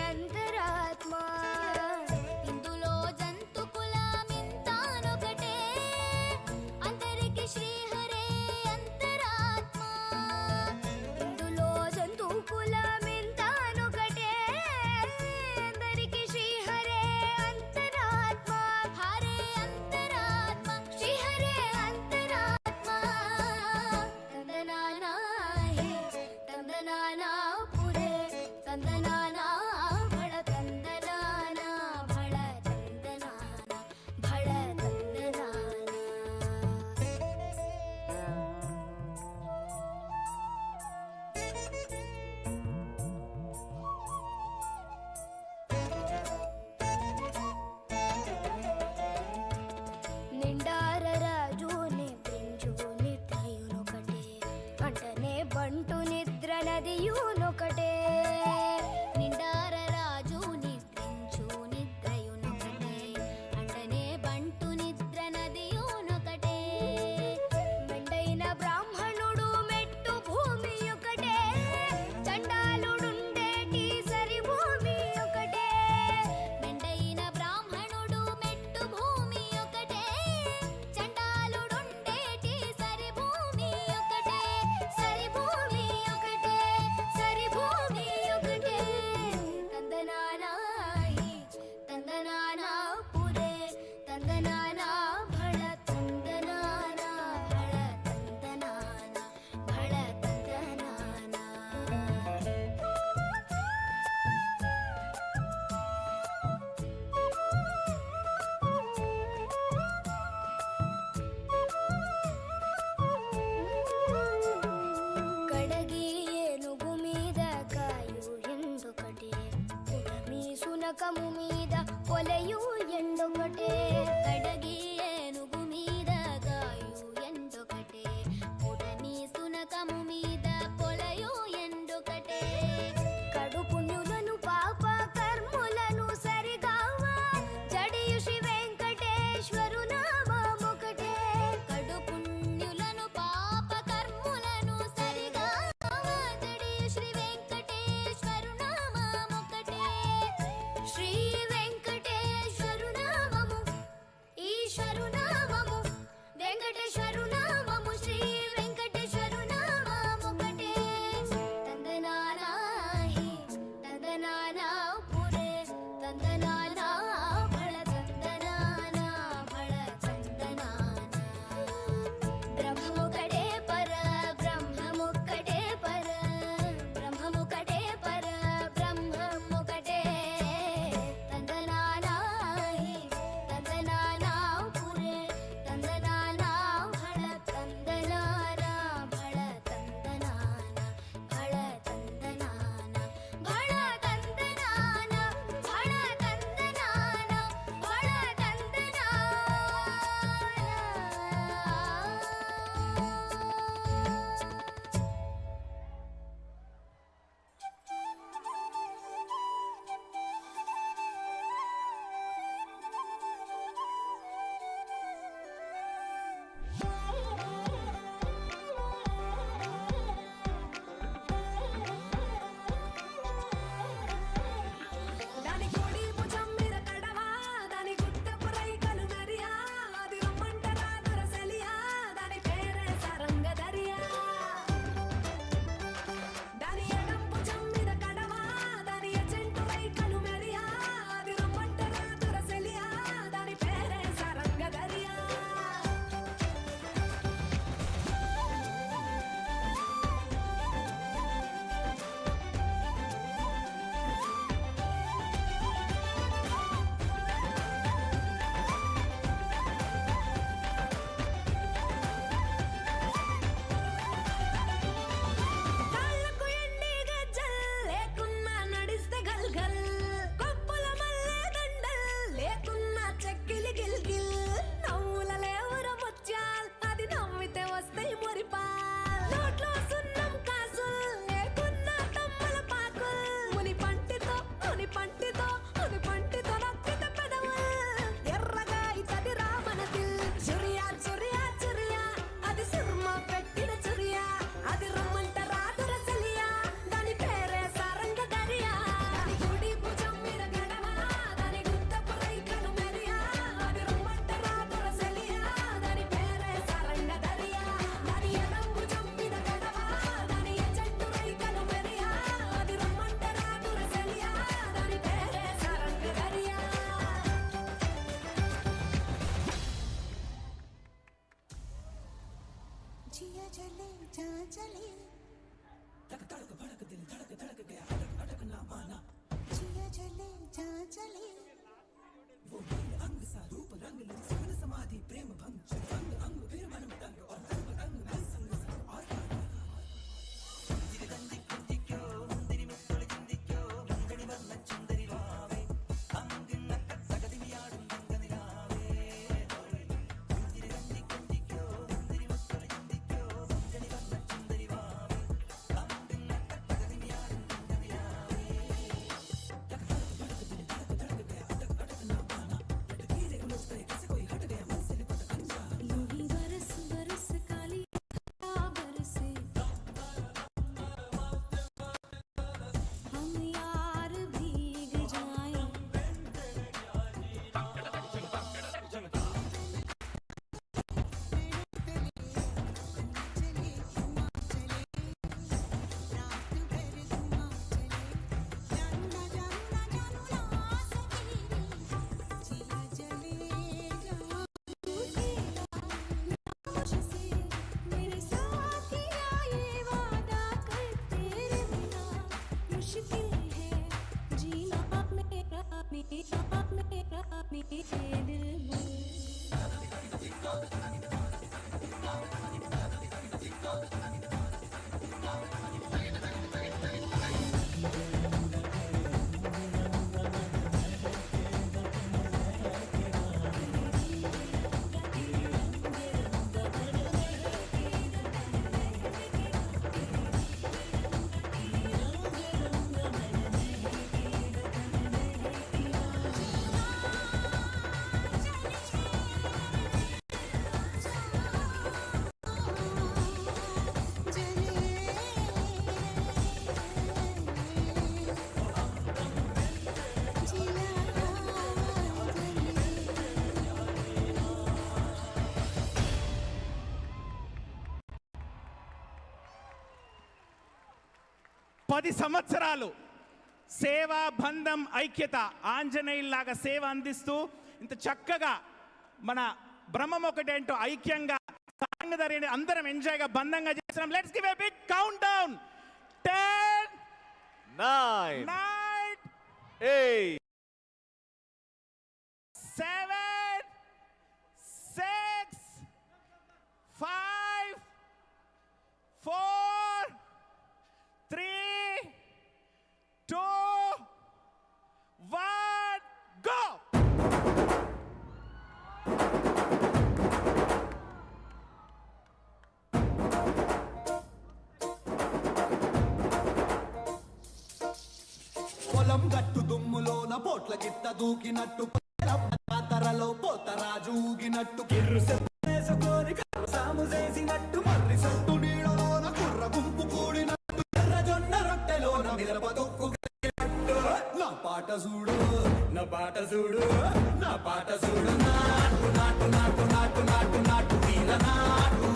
అంతరాత్మ. ఇందులో జంతు కులమింతానొకటే, అందరికి శ్రీహరే అంతరాత్మ. ఇందులో జంతు కులమింతానొకటే, అందరికి శ్రీహరే అంతరాత్మ. హరే అంతరాత్మ, శ్రీహరే అంతరాత్మ. తందనానా హే తందనానా పురే తందనానా భళ తందనానా భళ తందనానా భళ తందనానా. నిండార రాజుని బ్రింజుని త్రయునొకటే, అంటనే బంటు నిద్ర నదియునొకటే. నిండార రాజుని బ్రింజు నిద్రయునొకటే, అంటనే బంటు నిద్ర నదియునొకటే. మెండైన బ్రాహ్మణుడు మెట్టు భూమి ఒకటే, చండాలుడుండేటి సరి భూమి ఒకటే. మెండైన బ్రాహ్మణుడు మెట్టు భూమి ఒకటే, చండాలుడుండేటి సరి భూమి ఒకటే. సరి భూమి ఒకటే, సరి భూమి ఒకటే. తందనానా హి తందనానా పురే తందనానా భళ తందనానా భళ తందనానా భళ తందనానా. కడగి ఏనుగు మీద కాయు ఎండొకటే, ఉడమి సునకము మీద పొలయు ఎండొకటే. కడగి ఏనుగు మీద కాయు ఎండొకటే, ఉడమి సునకము మీద పొలయు ఎండొకటే. కడు పుణ్యులను పాప కర్ములను సరిగావా, జడియు శ్రీ వెంకటేశ్వరు నామమొకటే. కడు పుణ్యులను పాప కర్ములను సరిగావా, జడియు శ్రీ వెంకటేశ్వరు నామమొకటే. శ్రీ వెంకటేశ్వరు నామము ఈశ్వర 10 సంవత్సరాలు సేవా బంధం ఐక్యత ఆంజనేయుల్లాగా సేవ అందిస్తూ ఇంత చక్కగా మన బ్రహ్మం ఒకటేంటో ఐక్యంగా సాంగధర్యాన్ని అందరం ఎంజాయ్గా బంధంగా చేస్తున్నాం. Let's give a big count down. 10 9 8 7 6 5 4 3 2 1 go. పొలం గట్టు దుమ్ములోన పోట్ల గిత్త దూకినట్టు తరలో పోతరాజు ఊగినట్టు కిర్రు వేసుకొని సాము చేసినట్టు మర్రి సొట్టు నీడలోన కుర్ర గుంపు కూడినట్టు ఎర్ర జొన్న రొట్టెలోన మిరప దొక్కు నా పాట చూడు నా పాట చూడు నా పాట చూడు నాటు నాటు నాటు నాటు నాటు నాటు తీర నాటు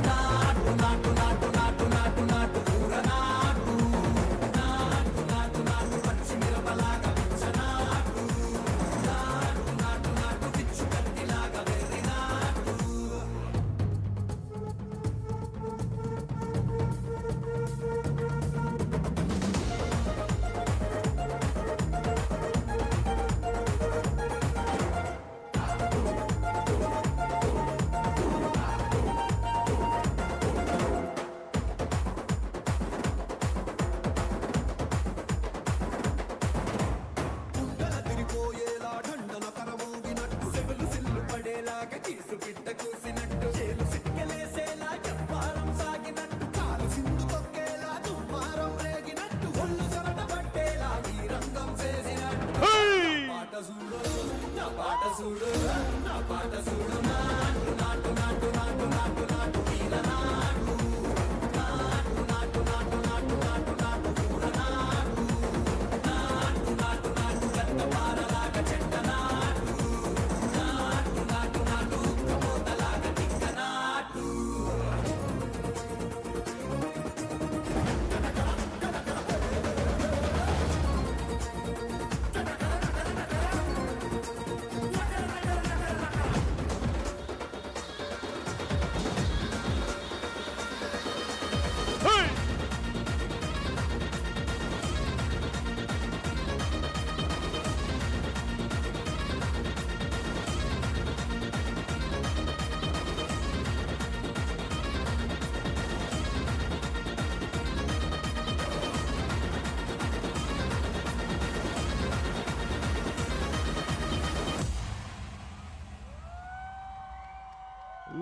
నాటు నాటు నాటు నాటు నాటు నాటు కూర నాటు నాటు నాటు నాటు పచ్చి మిరపలాగా పిచ్చ నాటు నాటు నాటు నాటు పిచ్చు కత్తిలాగా వెర్రి నాటు. గుండెల తిరిపోయేలా ఢండన కరమోగినట్టు సెవెలు సిల్లు పడేలాగా కీసు బిడ్డ కూసినట్టు చేలు సిక్కలేసేలా చెప్పారం సాగినట్టు కాలు సింధు తొక్కేలా దుమ్మారం రేగినట్టు ఒళ్ళు సరట పట్టేలా ఈ రంగం చేసినట్టు పాట చూడు నా పాట చూడు నా పాట చూడు నాటు నాటు నాటు నాటు నాటు నాటు తీర నాటు నాటు నాటు నాటు నాటు నాటు నాటు కూర నాటు నాటు నాటు నాటు గట్ట పారలాగా చెట్ట నాటు నాటు నాటు నాటు ఉక్కబోతలాగా టిక్క నాటు.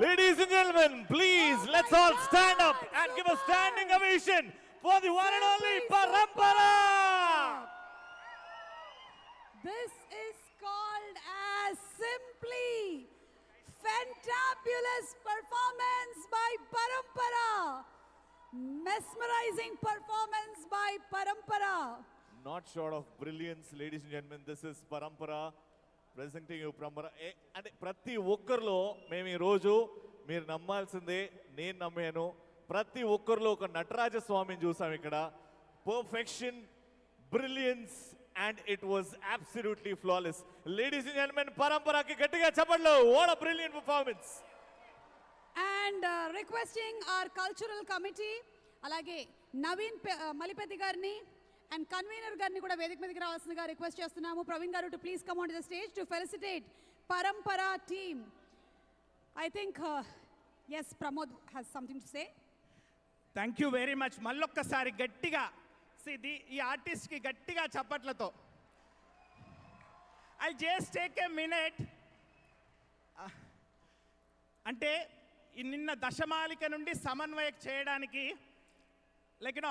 Ladies and gentlemen, please let's all stand up and give a standing ovation for the one and only Parampara. This is called as simply fantabulous performance by Parampara. Mesmerizing performance by Parampara. Not short of brilliance, ladies and gentlemen, this is Parampara presenting you Parampara. అంటే ప్రతి ఒక్కరిలో మేము ఈరోజు మీరు నమ్మాల్సిందే, నేను నమ్మాను, ప్రతి ఒక్కరిలో ఒక నటరాజ స్వామిని చూసాం ఇక్కడ. Perfection, brilliance, and it was absolutely flawless. Ladies and gentlemen, పరంపరకి గట్టిగా చెప్పండి. What a brilliant performance. And requesting our cultural committee, అలాగే నవీన్ మలిపతి గారిని అండ్ కన్వీనర్ గారిని కూడా వేదిక మీదకి రావాల్సిందిగా రిక్వెస్ట్ చేస్తున్నాము. Praveen garu to please come on to the stage to felicitate Parampara team. I think S Pramod has something to say. Thank you very much. మళ్ళొక్కసారి గట్టిగా ఈ ఆర్టిస్ట్కి గట్టిగా చప్పట్లతో. I just take a minute. అంటే నిన్న దశమాలిక నుండి సమన్వయం చేయడానికి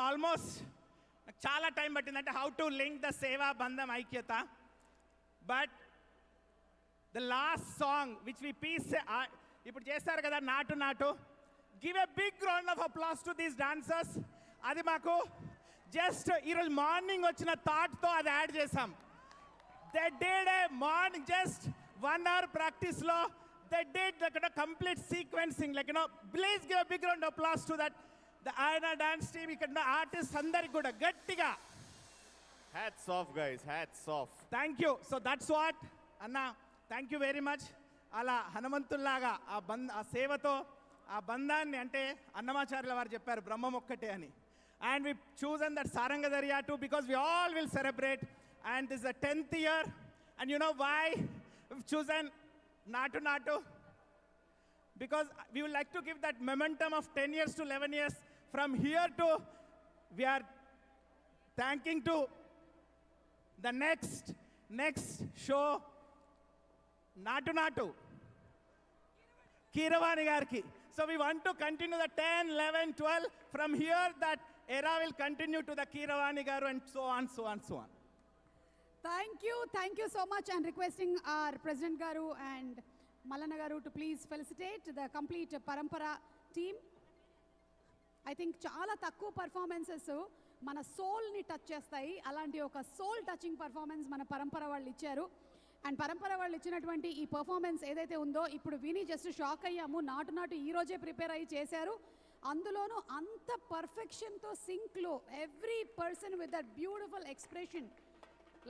ఆల్మోస్ట్ చాలా టైం పట్టింది. అంటే హౌ టు లింక్ ద సేవా బంధం ఐక్యత. But the last song which we piece ఇప్పుడు చేస్తారు కదా Naatu Naatu. Give a big round of applause to these dancers. అది మాకు జస్ట్ ఈరోజు మార్నింగ్ వచ్చిన థాట్తో అది యాడ్ చేసాం. They did a morning just 1 hour ప్రాక్టీస్లో they did complete sequencing. Please give a big round of applause to that the ఆయన dance team ఇక్కడ ఉన్న artist అందరికి కూడా గట్టిగా hats off guys, hats off. Thank you. So that's what అన్న, thank you very much. అలా హనుమంతుల్లాగా ఆ సేవతో ఆ బంధాన్ని, అంటే అన్నమాచార్యుల వారు చెప్పారు బ్రహ్మం ఒక్కటే అని. And we chosen that Saranga Dariya to because we all will celebrate and this the 10th year. And you know why we've chosen Natu Natu? Because we would like to give that momentum of 10 years to 11 years. From here to, we are thanking to the next show, Natu Natu, Keeravani Garki. So we want to continue the 10, 11, 12. From here, that era will continue to the Keeravani Garu and so on, so on, so on. Thank you so much, and requesting our President Garu and Malana Garu to please felicitate the complete Parampara team. I think చాలా తక్కువ performances మన సోల్ని touch చేస్తాయి. అలాంటి ఒక soul touching performance మన పరంపర వాళ్ళు ఇచ్చారు. అండ్ పరంపర వాళ్ళు ఇచ్చినటువంటి ఈ పర్ఫార్మెన్స్ ఏదైతే ఉందో ఇప్పుడు విని జస్ట్ షాక్ అయ్యాము. నాటు నాటు ఈ రోజే ప్రిపేర్ అయ్యి చేశారు. అందులోనూ అంత పర్ఫెక్షన్తో సింక్లో every person with that beautiful expression,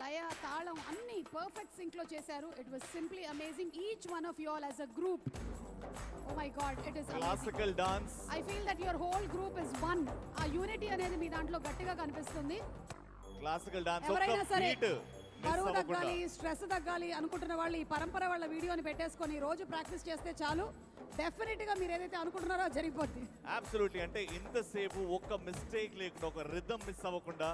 లయ తాళం అన్నీ పర్ఫెక్ట్ సింక్లో చేశారు. It was simply amazing. Each one of you all as a group, oh my God, it is classical dance. I feel that your whole group is one. ఆ unity అనేది మీ దాంట్లో గట్టిగా కనిపిస్తుంది. క్లాసికల్ డాన్స్ ఎవరైనా సరే బీట్ బరువు తగ్గాలి, స్ట్రెస్ తగ్గాలి అనుకుంటున్న వాళ్ళు ఈ పరంపర వాళ్ళ వీడియోని పెట్టేసుకొని రోజు ప్రాక్టీస్ చేస్తే చాలు, డెఫినెట్గా మీరు ఏదైతే అనుకుంటున్నారో అది జరిగిపోద్ది. అబ్సల్యూట్లీ. అంటే ఇంతసేపు ఒక్క మిస్టేక్ లేకుండా, ఒక రిథమ్ మిస్ అవ్వకుండా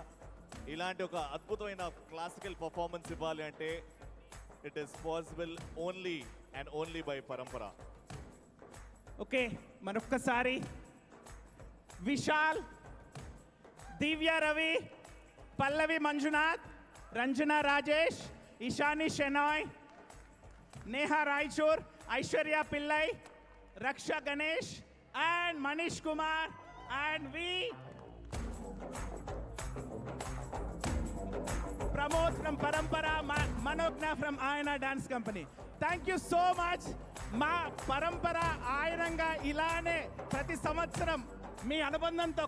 ఇలాంటి ఒక అద్భుతమైన క్లాసికల్ పర్ఫార్మెన్స్ ఇవ్వాలి అంటే it is possible only and only by పరంపర. ఓకే, మరొక్కసారి విశాల్, దివ్య రవి, పల్లవి Manjunath, Ranjana Rajesh, Ishani Shenoy, Neha Raichur, Aishwarya Pillai, Raksha Ganesh and Manish Kumar and V Pramod from Parampara, Manogna from Ayana Dance Company. Thank you so much. మా పరంపర ఆయనంగా ఇలానే ప్రతి సంవత్సరం మీ అనుబంధంతో